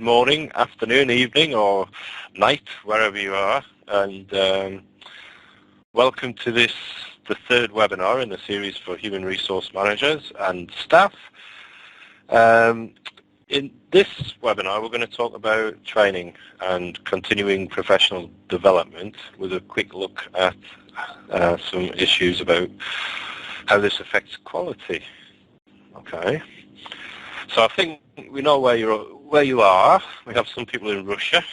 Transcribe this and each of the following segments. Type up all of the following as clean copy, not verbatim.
morning, afternoon, evening, or night, wherever you are, and welcome to the third webinar in the series for human resource managers and staff. In this webinar, we're going to talk about training and continuing professional development with a quick look at some issues about how this affects quality. Okay. So I think we know where you are. We have some people in Russia,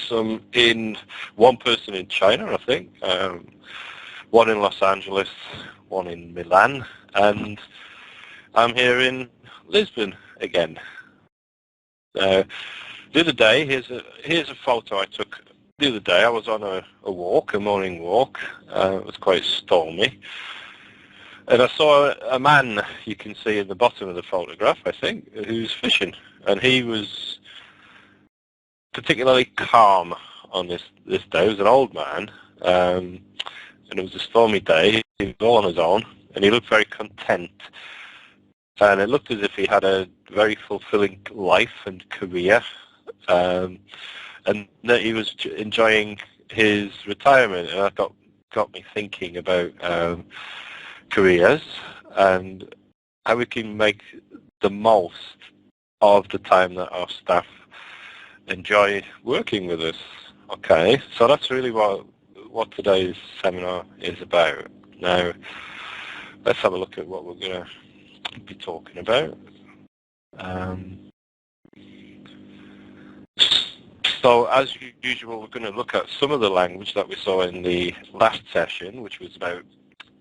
one person in China, I think, one in Los Angeles, one in Milan, and I'm here in Lisbon again. The other day, here's a photo I took the other day. I was on a morning walk. It was quite stormy. And I saw a man, you can see at the bottom of the photograph, I think, who's fishing. And he was particularly calm on this day. He was an old man, and it was a stormy day. He was all on his own, and he looked very content. And it looked as if he had a very fulfilling life and career, and that he was enjoying his retirement. And that got me thinking about careers and how we can make the most of the time that our staff enjoy working with us. Okay, so that's really what today's seminar is about. Now, let's have a look at what we're going to be talking about. So as usual, we're going to look at some of the language that we saw in the last session, which was about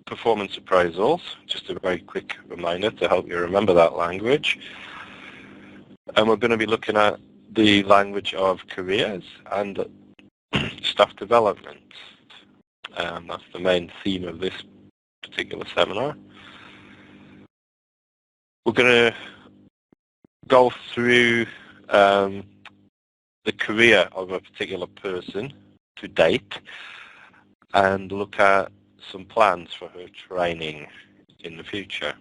performance appraisals. Just a very quick reminder to help you remember that language. And we're going to be looking at the language of careers and staff development. That's the main theme of this particular seminar. We're going to go through the career of a particular person to date and look at some plans for her training in the future.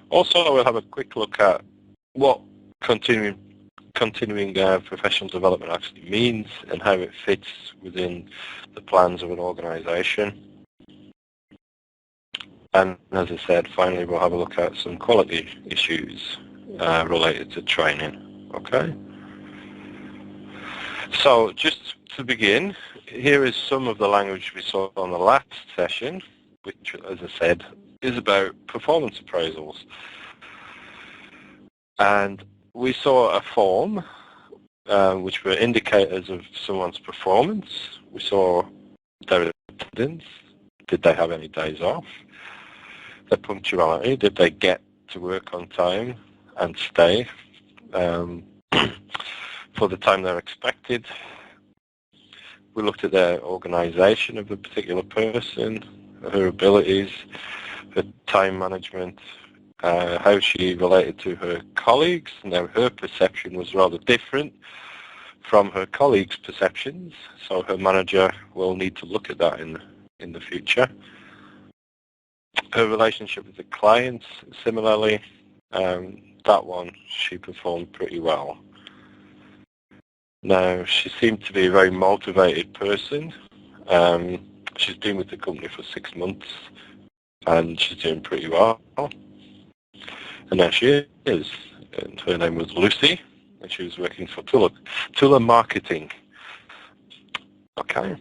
Also, we'll have a quick look at what continuing professional development actually means and how it fits within the plans of an organization. And as I said, finally we'll have a look at some quality issues related to training. Okay? So just to begin, here is some of the language we saw on the last session, which, as I said, is about performance appraisals. And we saw a form which were indicators of someone's performance. We saw their attendance, did they have any days off, their punctuality, did they get to work on time and stay for the time they're expected. We looked at their organisation of the particular person, her abilities, her time management, how she related to her colleagues. Now her perception was rather different from her colleagues' perceptions, so her manager will need to look at that in the future. Her relationship with the clients, similarly, that one she performed pretty well. Now, she seemed to be a very motivated person. She's been with the company for 6 months and she's doing pretty well. And there she is. And her name was Lucy and she was working for Tula Marketing. Okay.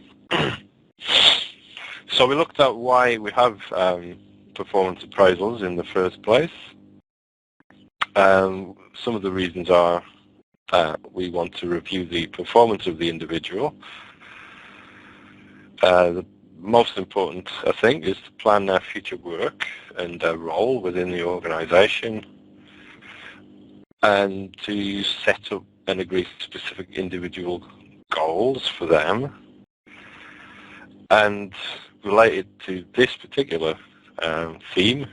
So we looked at why we have performance appraisals in the first place. Some of the reasons are we want to review the performance of the individual. The most important, I think, is to plan their future work and their role within the organisation and to set up and agree specific individual goals for them. And related to this particular theme,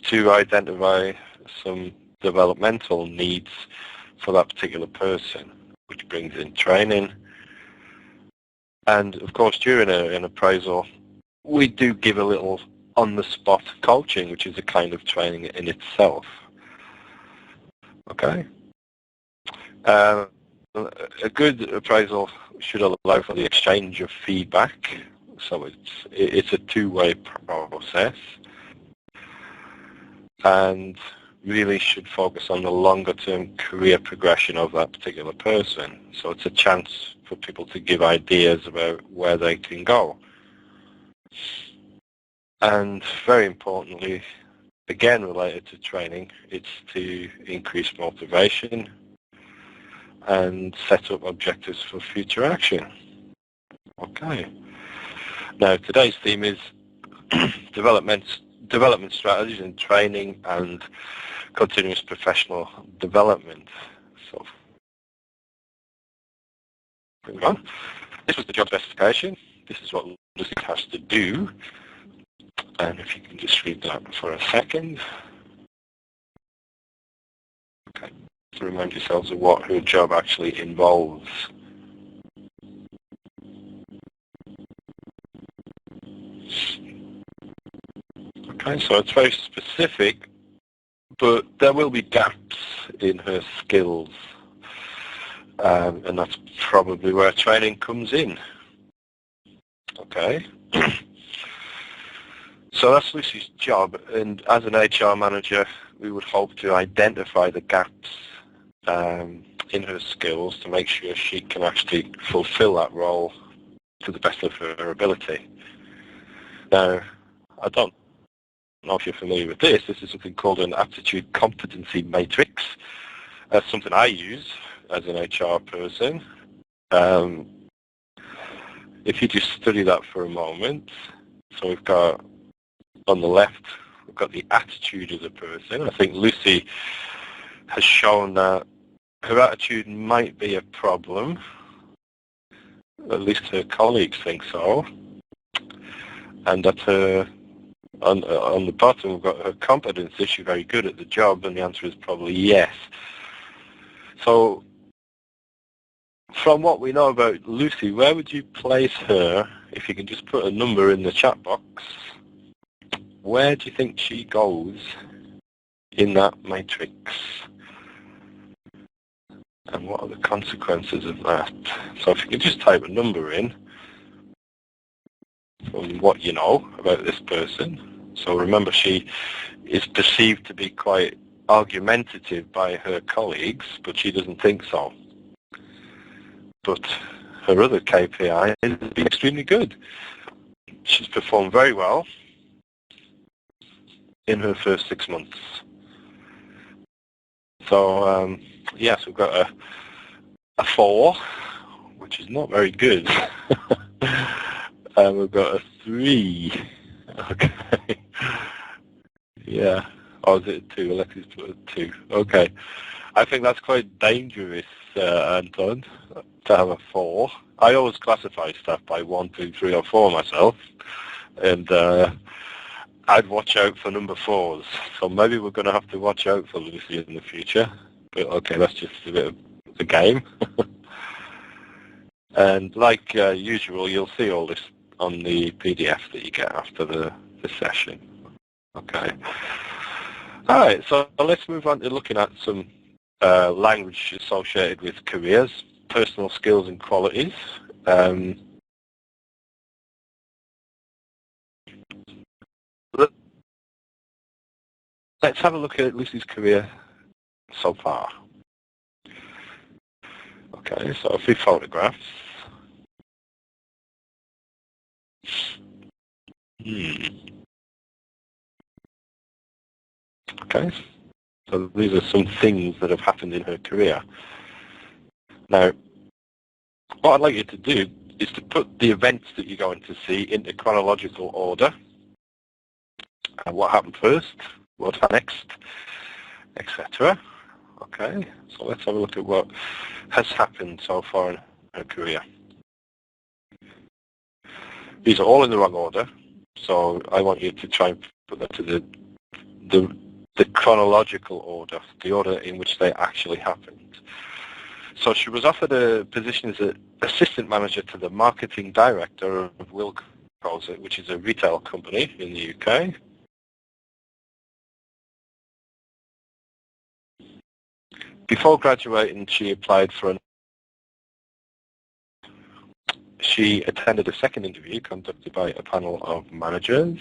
to identify some developmental needs for that particular person, which brings in training. And of course, during an appraisal, we do give a little on-the-spot coaching, which is a kind of training in itself. Okay, Uh, a good appraisal should allow for the exchange of feedback, so it's a two-way process, and really should focus on the longer-term career progression of that particular person. So it's a chance for people to give ideas about where they can go. And very importantly, again related to training, it's to increase motivation and set up objectives for future action. Okay. Now today's theme is development strategies in training and continuous professional development. So moving on. This was the job specification. This is what Lucy has to do. And if you can just read that for a second. Okay. To remind yourselves of what her job actually involves. Okay, so it's very specific, but there will be gaps in her skills. And that's probably where training comes in. Okay. So that's Lucy's job, and as an HR manager, we would hope to identify the gaps in her skills to make sure she can actually fulfill that role to the best of her ability. Now, I don't know if you're familiar with this. This is something called an aptitude competency matrix. That's something I use as an HR person. If you just study that for a moment, so we've got on the left, we've got the attitude of the person. I think Lucy has shown that her attitude might be a problem. At least her colleagues think so. And that her, on the bottom, we've got her competence. Is she very good at the job? And the answer is probably yes. So from what we know about Lucy, where would you place her, if you can just put a number in the chat box, where do you think she goes in that matrix? And what are the consequences of that? So if you can just type a number in from what you know about this person. So remember, she is perceived to be quite argumentative by her colleagues, but she doesn't think so. But her other KPI has been extremely good. She's performed very well in her first 6 months. So yes, we've got a 4, which is not very good. And we've got a 3. Okay. Yeah. Or is it a 2? Alexis put a 2. Okay. I think that's quite dangerous, Anton, to have a 4. I always classify stuff by 1, 2, 3, or 4 myself. And I'd watch out for number 4s. So maybe we're going to have to watch out for Lucy in the future. But okay, that's just a bit of the game. And like usual, you'll see all this on the PDF that you get after the session. Okay. All right, so let's move on to looking at some language associated with careers, personal skills and qualities. Let's have a look at Lucy's career so far. Okay, so a few photographs. Okay, so these are some things that have happened in her career. Now, what I'd like you to do is to put the events that you're going to see into chronological order. And what happened first, what happened next, etc. Okay, so let's have a look at what has happened so far in her career. These are all in the wrong order, so I want you to try and put that to the chronological order, the order in which they actually happened. So she was offered a position as an assistant manager to the marketing director of Wilco's, which is a retail company in the UK. Before graduating, she applied for She attended a second interview conducted by a panel of managers.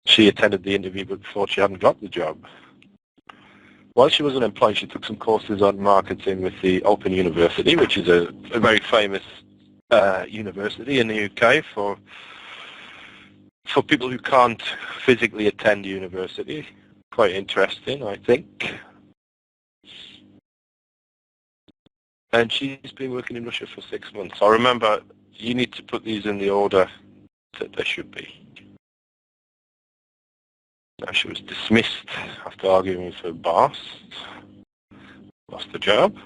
She attended the interview but thought she hadn't got the job. While she was unemployed, she took some courses on marketing with the Open University, which is a very famous university in the UK for people who can't physically attend university. Quite interesting, I think. And she's been working in Russia for 6 months. So remember, you need to put these in the order that they should be. Now, she was dismissed after arguing with her boss, lost the job.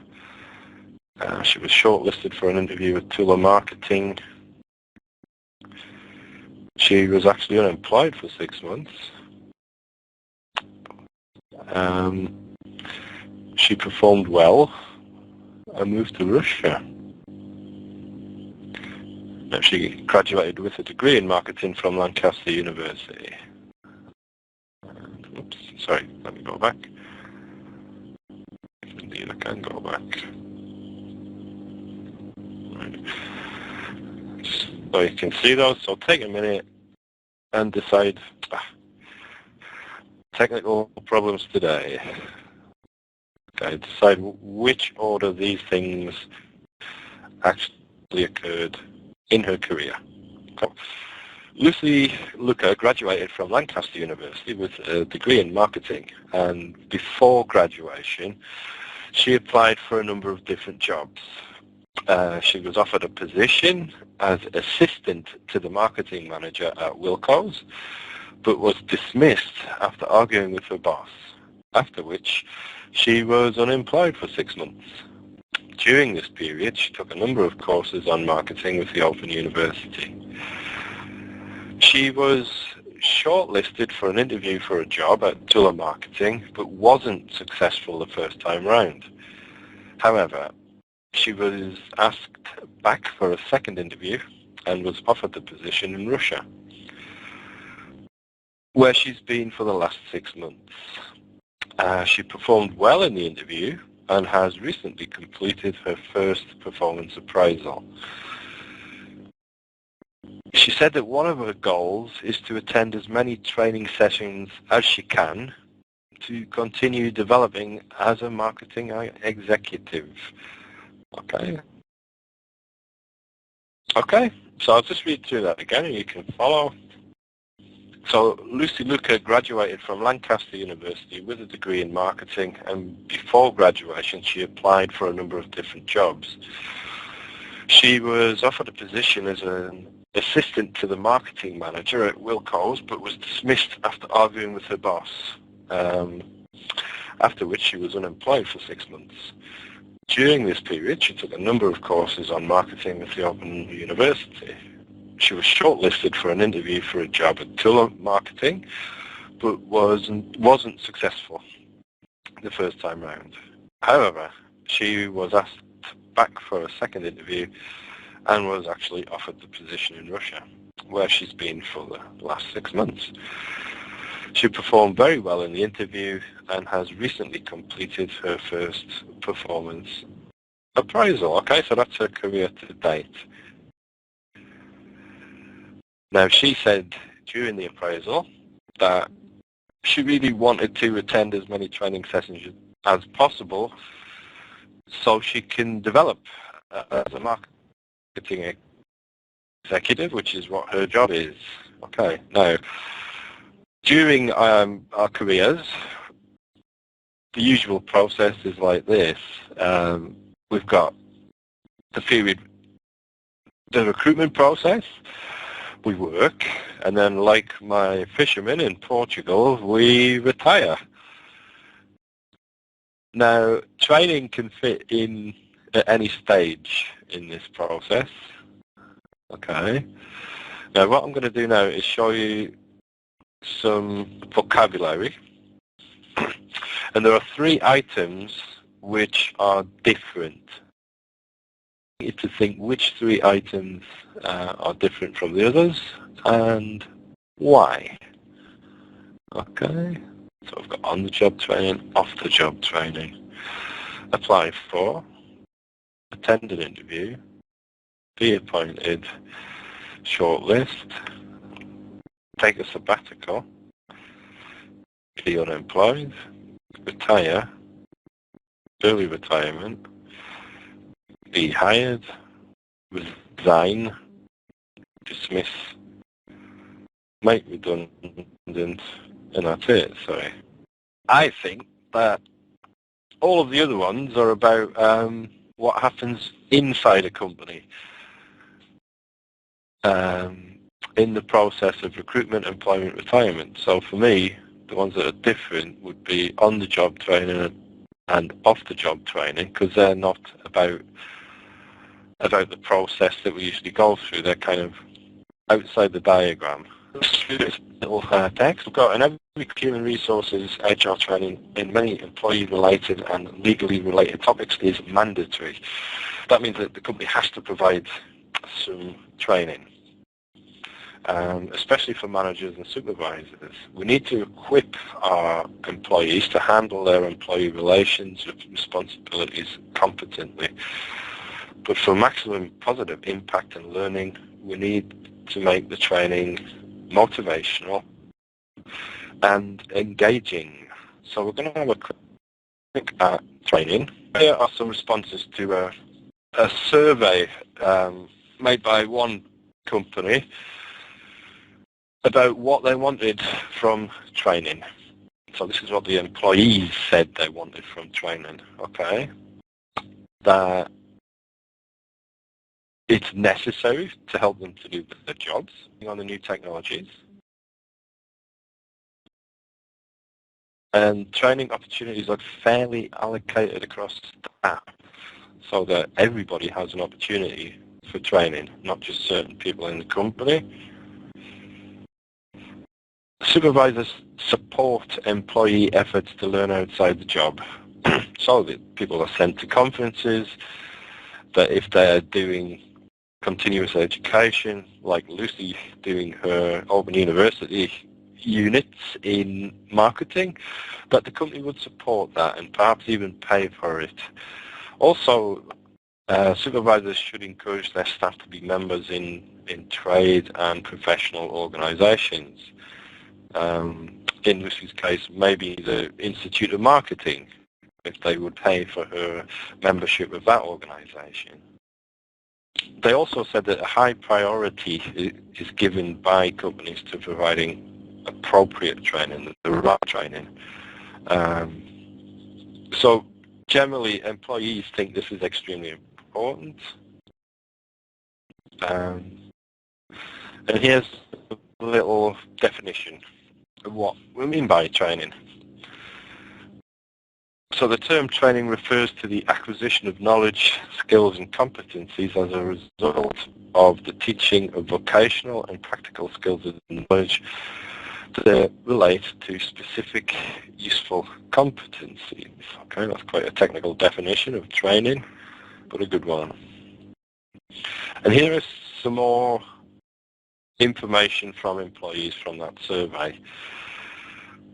She was shortlisted for an interview with Tula Marketing. She was actually unemployed for 6 months. She performed well and moved to Russia. Now, she graduated with a degree in marketing from Lancaster University. Oops, sorry, let me go back. Indeed, I can go back. Right. Just so you can see those, so take a minute and decide. Technical problems today. Okay, decide which order these things actually occurred in her career. So, Lucy Luca graduated from Lancaster University with a degree in marketing, and before graduation she applied for a number of different jobs. She was offered a position as assistant to the marketing manager at Wilko's, but was dismissed after arguing with her boss, after which she was unemployed for 6 months. During this period, she took a number of courses on marketing with the Open University. She was shortlisted for an interview for a job at Tula Marketing, but wasn't successful the first time round. However, she was asked back for a second interview and was offered the position in Russia, where she's been for the last 6 months. She performed well in the interview and has recently completed her first performance appraisal. She said that one of her goals is to attend as many training sessions as she can to continue developing as a marketing executive. Okay, so I'll just read through that again and you can follow. So Lucy Luca graduated from Lancaster University with a degree in marketing, and before graduation she applied for a number of different jobs. She was offered a position as an assistant to the marketing manager at Wilko's, but was dismissed after arguing with her boss, after which she was unemployed for 6 months. During this period, she took a number of courses on marketing with the Open University. She was shortlisted for an interview for a job at Tula Marketing, but wasn't successful the first time round. However, she was asked back for a second interview and was actually offered the position in Russia, where she's been for the last 6 months. She performed very well in the interview and has recently completed her first performance appraisal. Okay, so that's her career to date. Now, she said during the appraisal that she really wanted to attend as many training sessions as possible so she can develop as a marketing executive, which is what her job is. Okay, now, during our careers, the usual process is like this. We've got the recruitment process. We work, and then like my fishermen in Portugal, we retire. Now, training can fit in at any stage in this process. Okay. Now, what I'm going to do now is show you some vocabulary. And there are 3 items which are different. You need to think which 3 items are different from the others and why. Okay, so I've got on-the-job training, off-the-job training. apply for, attend an interview, be appointed, shortlist, take a sabbatical, be unemployed, retire, early retirement, be hired, resign, dismiss, make redundant, and that's it. Sorry. I think that all of the other ones are about what happens inside a company in the process of recruitment, employment, retirement. So for me, the ones that are different would be on-the-job training and off-the-job training, because they're not about the process that we usually go through. They're kind of outside the diagram. This little text we've got, in every human resources HR training in many employee-related and legally related topics is mandatory. That means that the company has to provide some training, especially for managers and supervisors. We need to equip our employees to handle their employee relations responsibilities competently. But for maximum positive impact and learning, we need to make the training motivational and engaging. So we're going to have a quick at training. Here are some responses to a survey made by one company about what they wanted from training. So this is what the employees said they wanted from training. Okay, that it's necessary to help them to do their jobs on the new technologies, and training opportunities are fairly allocated across staff so that everybody has an opportunity for training, not just certain people in the company. Supervisors support employee efforts to learn outside the job. So that people are sent to conferences, that if they're doing continuous education, like Lucy doing her Auburn University units in marketing, that the company would support that and perhaps even pay for it. Also, supervisors should encourage their staff to be members in trade and professional organisations. In Lucy's case, maybe the Institute of Marketing, if they would pay for her membership of that organisation. They also said that a high priority is given by companies to providing appropriate training, the right training. So generally, employees think this is extremely important. And here's a little definition of what we mean by training. So the term training refers to the acquisition of knowledge, skills and competencies as a result of the teaching of vocational and practical skills and knowledge that relate to specific useful competencies. Okay, that's quite a technical definition of training, but a good one. And here is some more information from employees from that survey.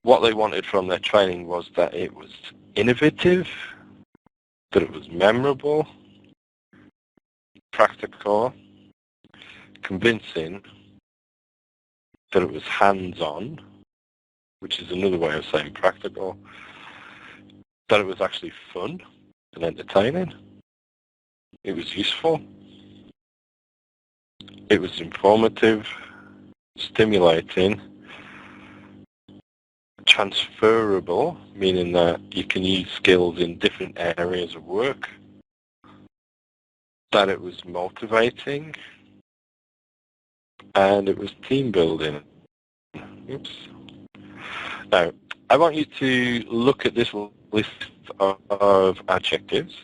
What they wanted from their training was that it was innovative, that it was memorable, practical, convincing, that it was hands-on, which is another way of saying practical, that it was actually fun and entertaining, it was useful, it was informative, stimulating, transferable, meaning that you can use skills in different areas of work, that it was motivating, and it was team building. Oops. Now, I want you to look at this list of adjectives,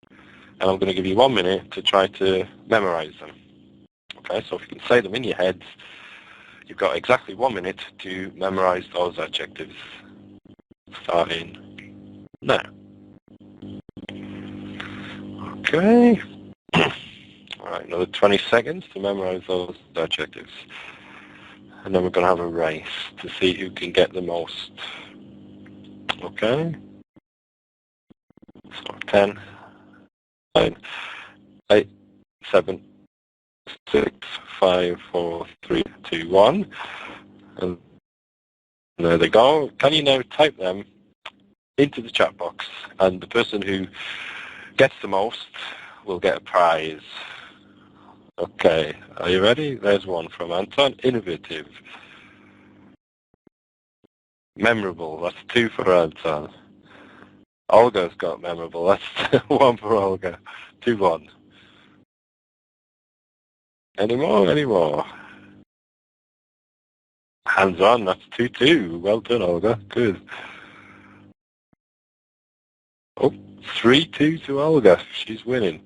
and I'm going to give you 1 minute to try to memorize them. Okay, so if you can say them in your heads, you've got exactly 1 minute to memorize those adjectives. Starting now. Okay. All right, another 20 seconds to memorize those adjectives. And then we're going to have a race to see who can get the most. Okay. So 10, 9, 8, 7, 6, 5, 4, 3, 2, 1. And there they go. Can you now type them into the chat box? And the person who gets the most will get a prize. Okay, are you ready? There's one from Anton. Innovative. Memorable. That's 2 for Anton. Olga's got memorable. That's 1 for Olga. 2-1. Any more? Any more? Hands on. That's 2-2. Well done, Olga. Good. Oh, 3-2 to Olga. She's winning.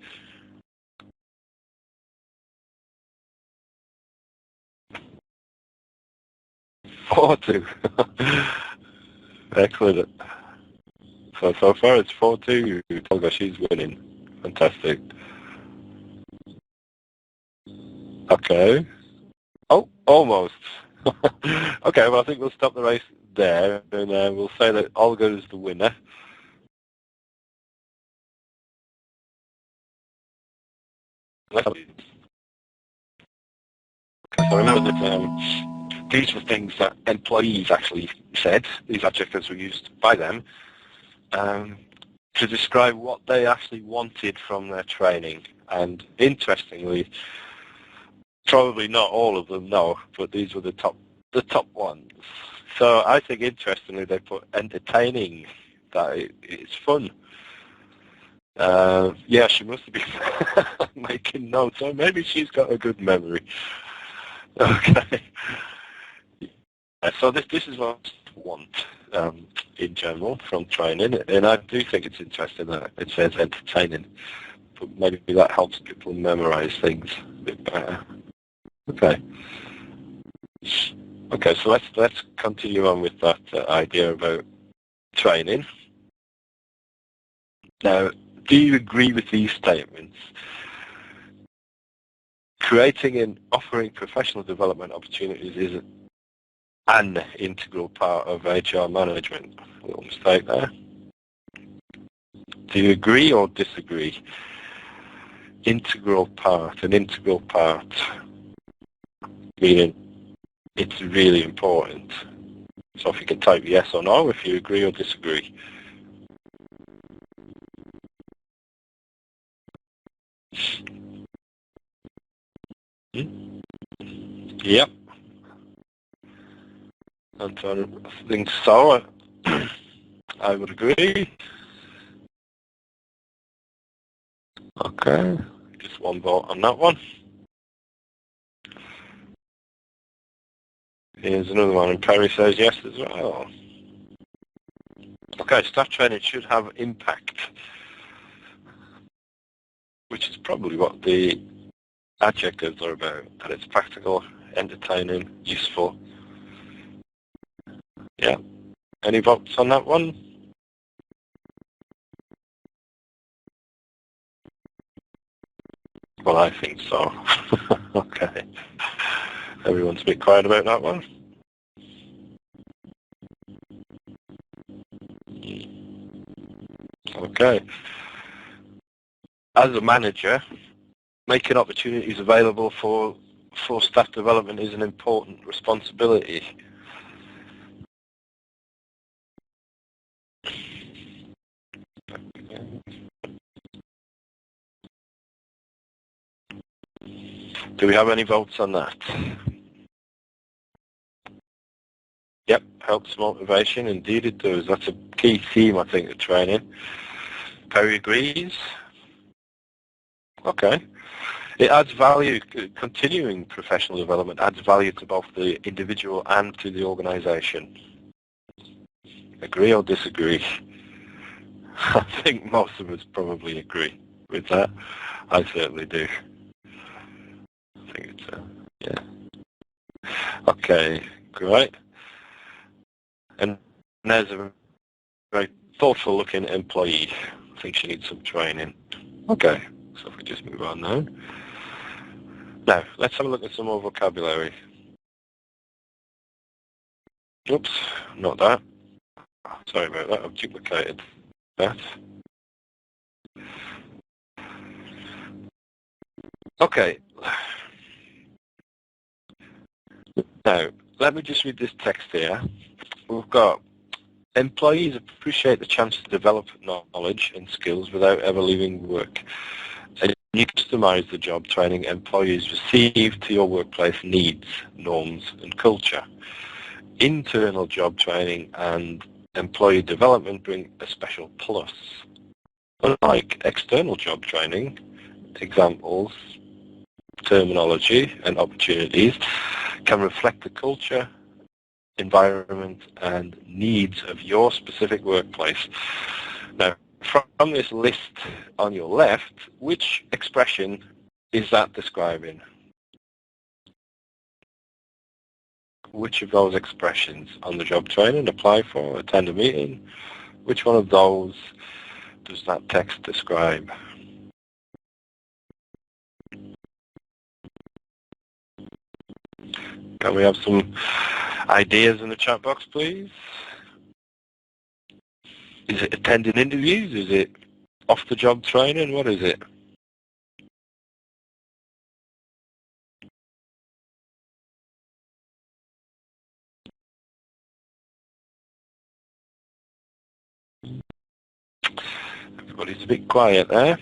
Four two. Excellent. So far it's 4-2. Olga, she's winning. Fantastic. Okay. Oh, almost. Okay, well I think we'll stop the race there, and we'll say that Olga is the winner. Okay, so remember that these were things that employees actually said. These adjectives were used by them to describe what they actually wanted from their training. And interestingly, probably not all of them, no, but these were the top ones. So I think interestingly they put entertaining, that it's fun. Yeah, she must have been making notes, or maybe she's got a good memory. Okay. So this is what I want in general from training, and I do think it's interesting that it says entertaining, but maybe that helps people memorize things a bit better. Okay. Okay, so let's continue on with that idea about training. Now, do you agree with these statements? Creating and offering professional development opportunities is an integral part of HR management. A little mistake there. Do you agree or disagree? Integral part, an integral part, meaning it's really important. So if you can type yes or no, if you agree or disagree. Yep. Anton, I think so. I would agree. Okay, just one vote on that one. Here's another one, and Perry says yes as well. Okay, staff training should have impact, which is probably what the adjectives are about, that it's practical, entertaining, useful. Yeah. Any votes on that one? Well, I think so. Okay. Everyone's a bit quiet about that one. Okay. As a manager, making opportunities available for staff development is an important responsibility. Do we have any votes on that? Yep, helps motivation. Indeed it does. That's a key theme, I think, of training. Perry agrees. Okay. It adds value. Continuing professional development adds value to both the individual and to the organisation. Agree or disagree? I think most of us probably agree with that. I certainly do. I think it's yeah. Okay, great. And there's a very thoughtful looking employee. I think she needs some training. Okay, so if we just move on now. Now, let's have a look at some more vocabulary. Oops, not that. Sorry about that, I've duplicated that. Okay. Now, let me just read this text here. We've got, employees appreciate the chance to develop knowledge and skills without ever leaving work. And you customize the job training employees receive to your workplace needs, norms, and culture. Internal job training and employee development bring a special plus. Unlike external job training, examples, terminology, and opportunities can reflect the culture, environment, and needs of your specific workplace. Now, from this list on your left, which expression is that describing? Which of those expressions on the job training, apply for, attend a meeting, which one of those does that text describe? Can we have some ideas in the chat box, please? Is it attending interviews? Is it off-the-job training? What is it? Everybody's a bit quiet there.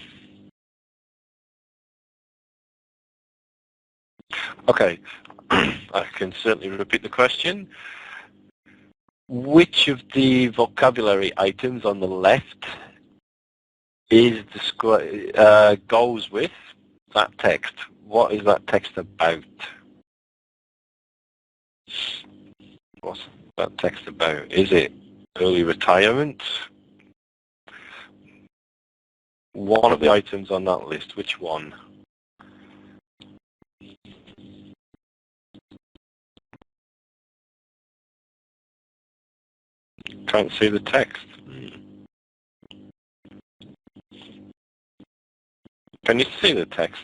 Okay, I can certainly repeat the question. Which of the vocabulary items on the left is goes with that text? What is that text about? What's that text about? Is it early retirement? One of the items on that list, which one? Can't see the text. Can you see the text?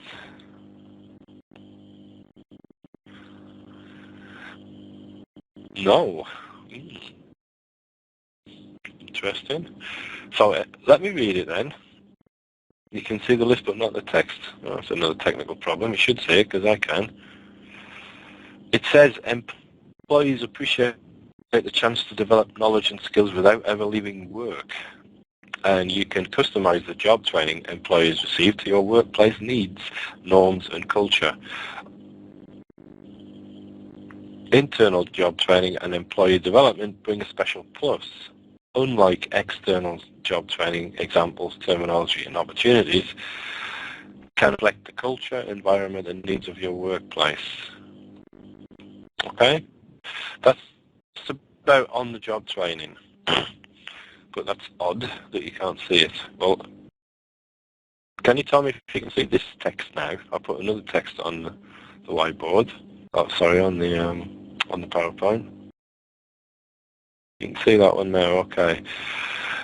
No. Interesting. So let me read it then. You can see the list but not the text. Oh, that's another technical problem. You should see it because I can. It says employees appreciate the chance to develop knowledge and skills without ever leaving work. And you can customize the job training employees receive to your workplace needs, norms, and culture. Internal job training and employee development bring a special plus. Unlike external job training, examples, terminology, and opportunities can reflect the culture, environment, and needs of your workplace. Okay? That's about on-the-job training. But that's odd that you can't see it. Well, can you tell me if you can see this text now? I'll put another text on the whiteboard. Oh, sorry, on the PowerPoint. You can see that one now, okay.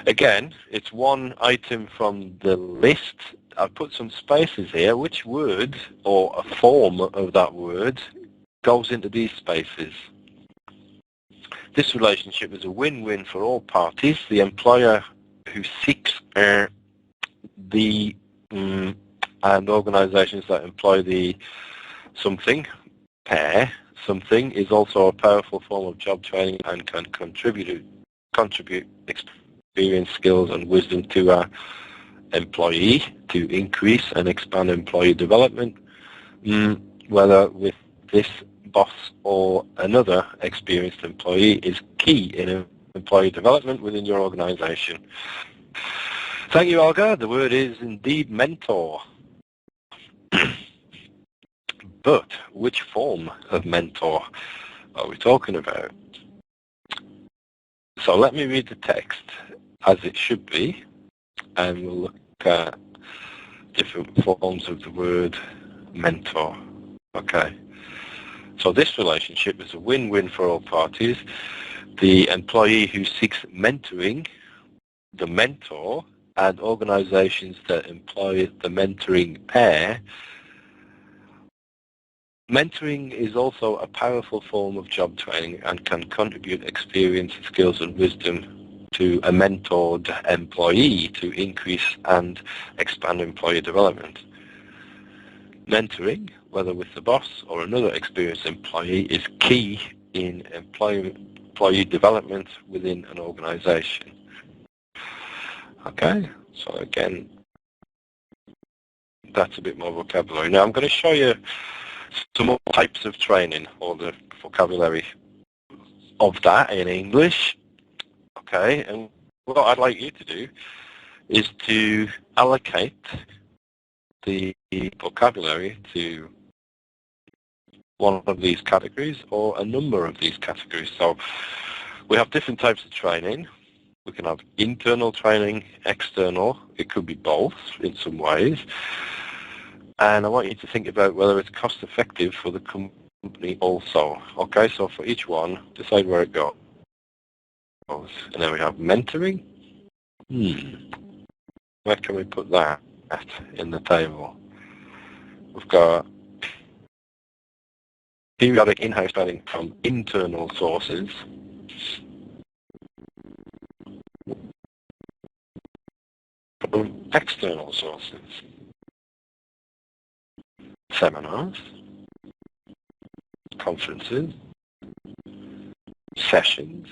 Again, it's one item from the list. I've put some spaces here. Which word or a form of that word goes into these spaces? This relationship is a win-win for all parties. The employer who seeks and organisations that employ the something pair something is also a powerful form of job training and can contribute experience, skills, and wisdom to our employee to increase and expand employee development, whether with this boss or another experienced employee is key in employee development within your organization. Thank you, Olga. The word is indeed mentor. But which form of mentor are we talking about? So let me read the text as it should be, and we'll look at different forms of the word mentor. Okay. So this relationship is a win-win for all parties. The employee who seeks mentoring, the mentor, and organizations that employ the mentoring pair. Mentoring is also a powerful form of job training and can contribute experience, skills, and wisdom to a mentored employee to increase and expand employee development. Mentoring, whether with the boss or another experienced employee, is key in employee development within an organization. Okay, so again, that's a bit more vocabulary. Now I'm going to show you some more types of training, or the vocabulary of that in English. Okay, and what I'd like you to do is to allocate the vocabulary to one of these categories or a number of these categories. So we have different types of training. We can have internal training, external. It could be both in some ways. And I want you to think about whether it's cost effective for the company also. Okay, so for each one, decide where it goes. And then we have mentoring. Where can we put that in the table? We've got periodic in-house training from internal sources. From external sources. Seminars, conferences, sessions,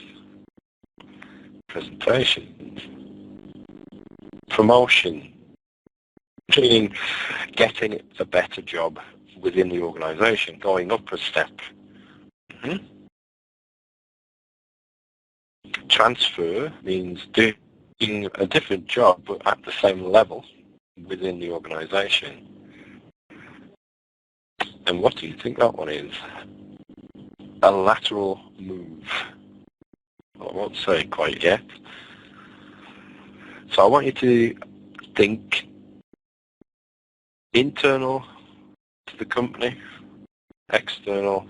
presentations, promotion, meaning getting a better job within the organization, going up a step. Transfer means doing a different job but at the same level within the organization. And what do you think that one is? A lateral move. Well, I won't say quite yet. So I want you to think internal to the company, external,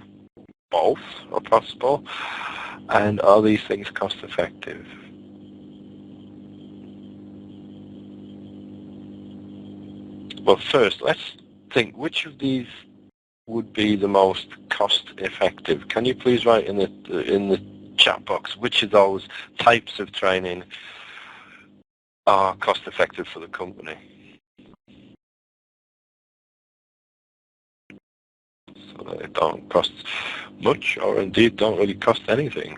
both are possible, and are these things cost effective? Well, first, let's think which of these would be the most cost effective. Can you please write in the chat box which of those types of training are cost effective for the company? So that it don't cost much, or indeed don't really cost anything.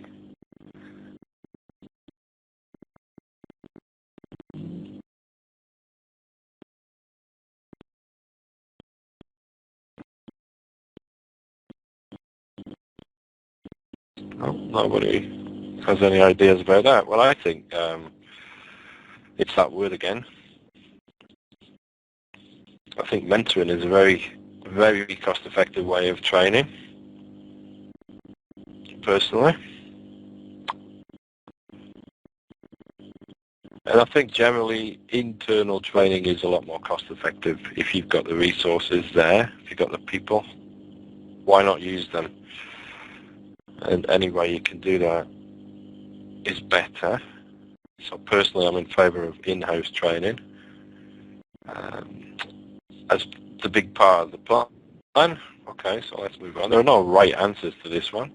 Oh, nobody has any ideas about that. Well, I think it's that word again. I think mentoring is a very, very cost-effective way of training, personally. And I think generally internal training is a lot more cost-effective if you've got the resources there, if you've got the people. Why not use them? And any way you can do that is better. So personally, I'm in favour of in-house training as the big part of the plan. Okay, so let's move on. There are no right answers to this one.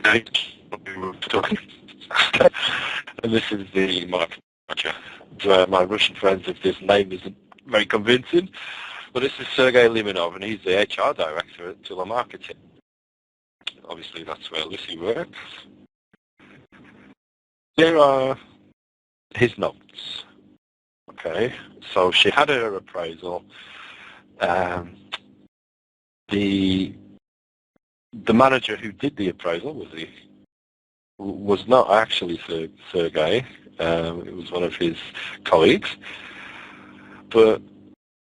And this is the market manager. My Russian friends, if this name isn't very convincing, but this is Sergei Limonov, and he's the HR director at Telemarketing. Obviously, that's where Lucy works. Here are his notes. Okay, so she had her appraisal. The manager who did the appraisal was not actually Sergei. It was one of his colleagues. But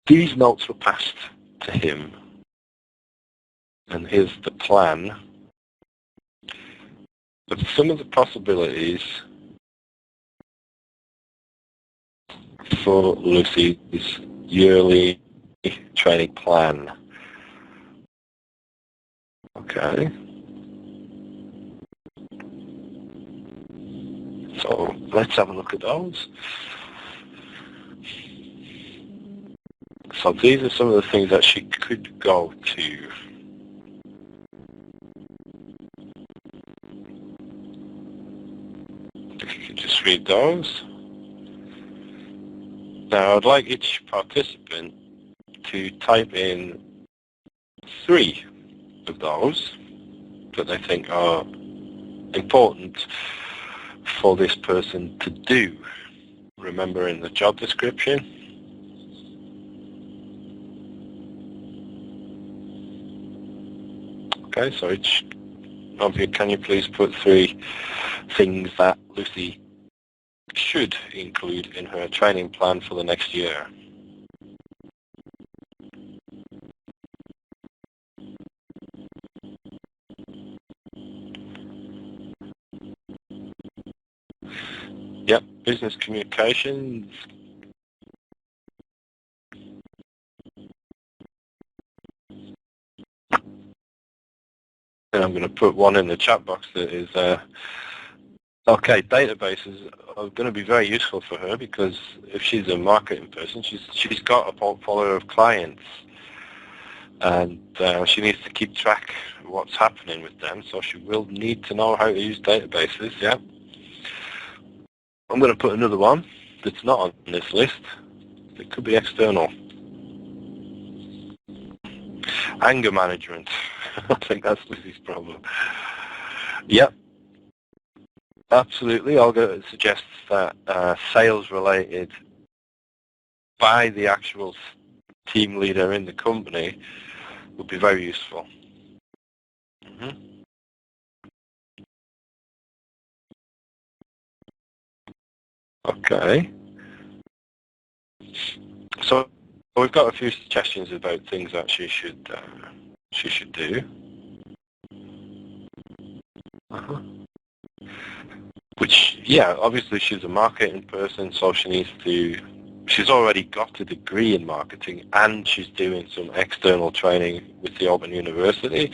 these notes were passed to him. And here's the plan. But some of the possibilities for Lucy's yearly training plan. Okay. So let's have a look at those. So these are some of the things that she could go to. If you could just read those. Now I'd like each participant to type in 3 of those that they think are important for this person to do. Remember in the job description. Okay, so each of you, can you please put 3 things that Lucy should include in her training plan for the next year? Yep, business communications. And I'm going to put one in the chat box that is, okay, databases are going to be very useful for her because if she's a marketing person, she's got a portfolio of clients and she needs to keep track of what's happening with them, so she will need to know how to use databases, yeah. I'm going to put another one that's not on this list. It could be external. Anger management. I think that's Lizzie's problem. Yep. Absolutely. Olga suggests that sales related by the actual team leader in the company would be very useful. Okay. So we've got a few suggestions about things that she should do. Which, yeah, obviously she's a marketing person, so she's already got a degree in marketing and she's doing some external training with the Open University.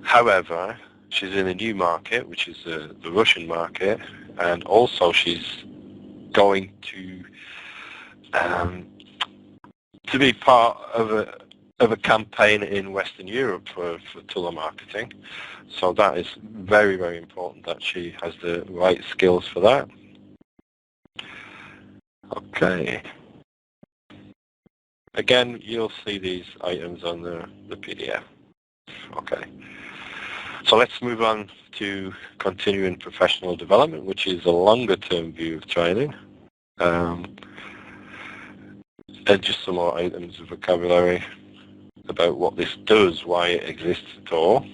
However, she's in a new market, which is the Russian market, and also she's going to be part of a campaign in Western Europe for telemarketing. So that is very, very important that she has the right skills for that. Okay. Again, you'll see these items on the PDF. Okay. So let's move on to continuing professional development, which is a longer term view of training. And just some more items of vocabulary about what this does, why it exists at all.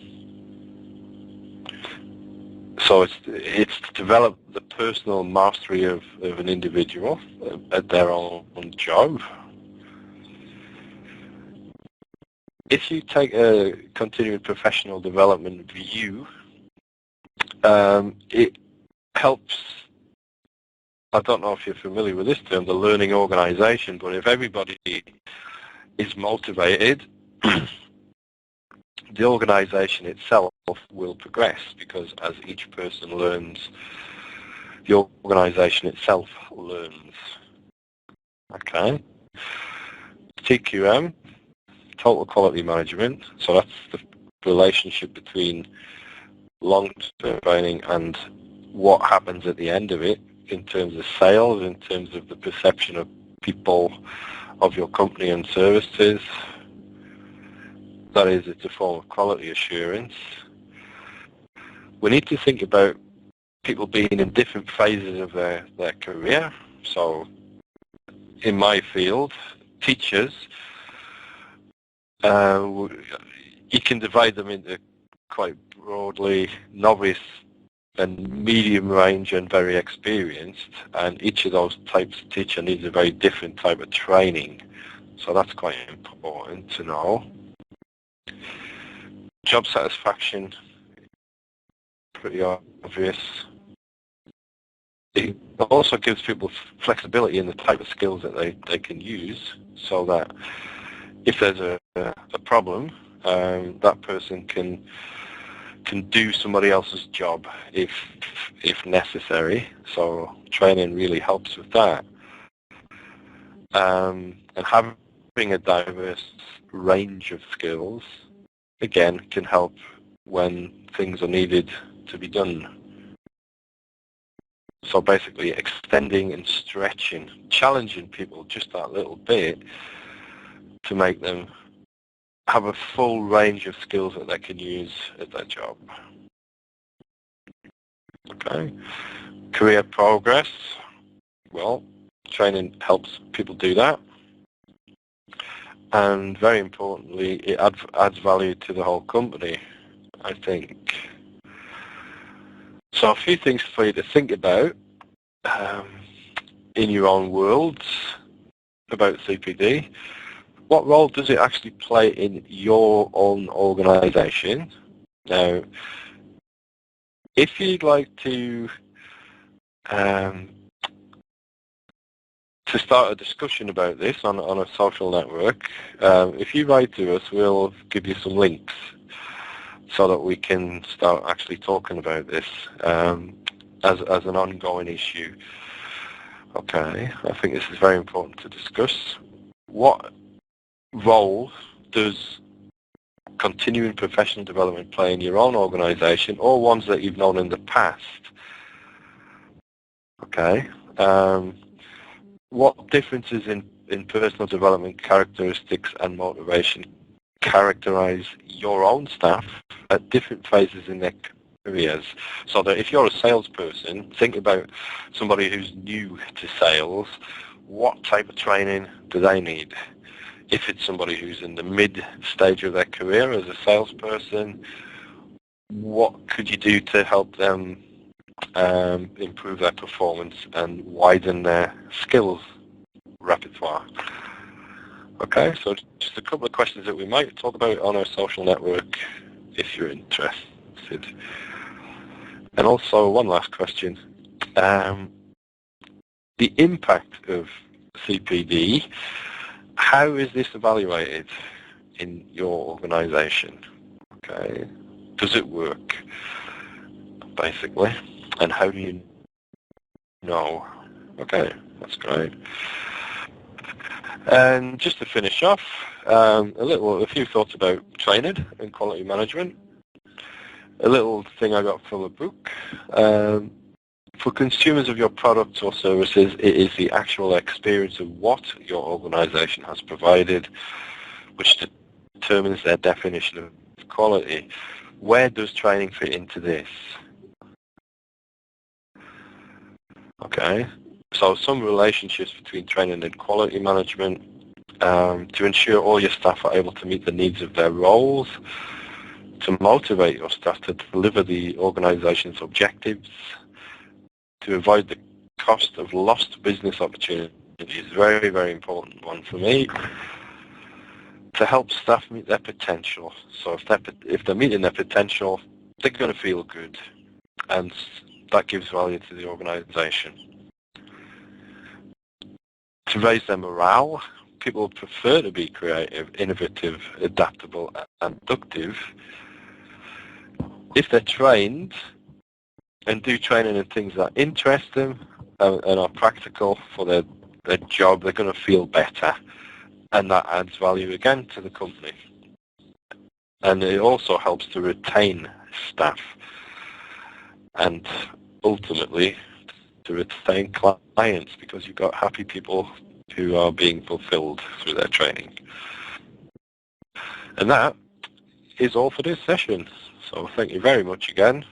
So it's to develop the personal mastery of an individual at their own job. If you take a continuing professional development view, it helps, I don't know if you're familiar with this term, the learning organization, but if everybody is motivated, the organization itself will progress, because as each person learns, the organization itself learns. Okay. TQM, total quality management, so that's the relationship between long-term training and what happens at the end of it in terms of sales, in terms of the perception of people of your company and services. That is, it's a form of quality assurance. We need to think about people being in different phases of their career. So in my field, teachers, you can divide them into quite broadly novice and medium range and very experienced, and each of those types of teacher needs a very different type of training. So that's quite important to know. Job satisfaction, pretty obvious. It also gives people flexibility in the type of skills that they can use, so that if there's a problem, that person can do somebody else's job if necessary. So training really helps with that. And having a diverse range of skills, again, can help when things are needed to be done. So basically extending and stretching, challenging people just that little bit to make them have a full range of skills that they can use at their job. Okay. Career progress. Well, training helps people do that. And very importantly, it adds value to the whole company, I think. So a few things for you to think about in your own worlds about CPD. What role does it actually play in your own organisation? Now, if you'd like to start a discussion about this on a social network, if you write to us, we'll give you some links so that we can start actually talking about this as an ongoing issue. Okay, I think this is very important to discuss. What role does continuing professional development play in your own organisation or ones that you've known in the past? Okay. What differences in personal development characteristics and motivation characterise your own staff at different phases in their careers? So that if you're a salesperson, think about somebody who's new to sales, what type of training do they need? If it's somebody who's in the mid stage of their career as a salesperson, what could you do to help them improve their performance and widen their skills repertoire? Okay, so just a couple of questions that we might talk about on our social network if you're interested. And also one last question. The impact of CPD, how is this evaluated in your organisation? Okay, does it work, basically? And how do you know? Okay, that's great. And just to finish off, a few thoughts about training and quality management. A little thing I got from a book. For consumers of your products or services, it is the actual experience of what your organisation has provided which determines their definition of quality. Where does training fit into this? Okay, so some relationships between training and quality management to ensure all your staff are able to meet the needs of their roles, to motivate your staff to deliver the organisation's objectives, to avoid the cost of lost business opportunities, very, very important one for me, to help staff meet their potential. So if they're meeting their potential, they're going to feel good, and that gives value to the organisation. To raise their morale, people prefer to be creative, innovative, adaptable, and productive if they're trained and do training in things that interest them and are practical for their job. They're going to feel better, and that adds value again to the company. And it also helps to retain staff and ultimately to retain clients, because you've got happy people who are being fulfilled through their training. And that is all for this session. So thank you very much again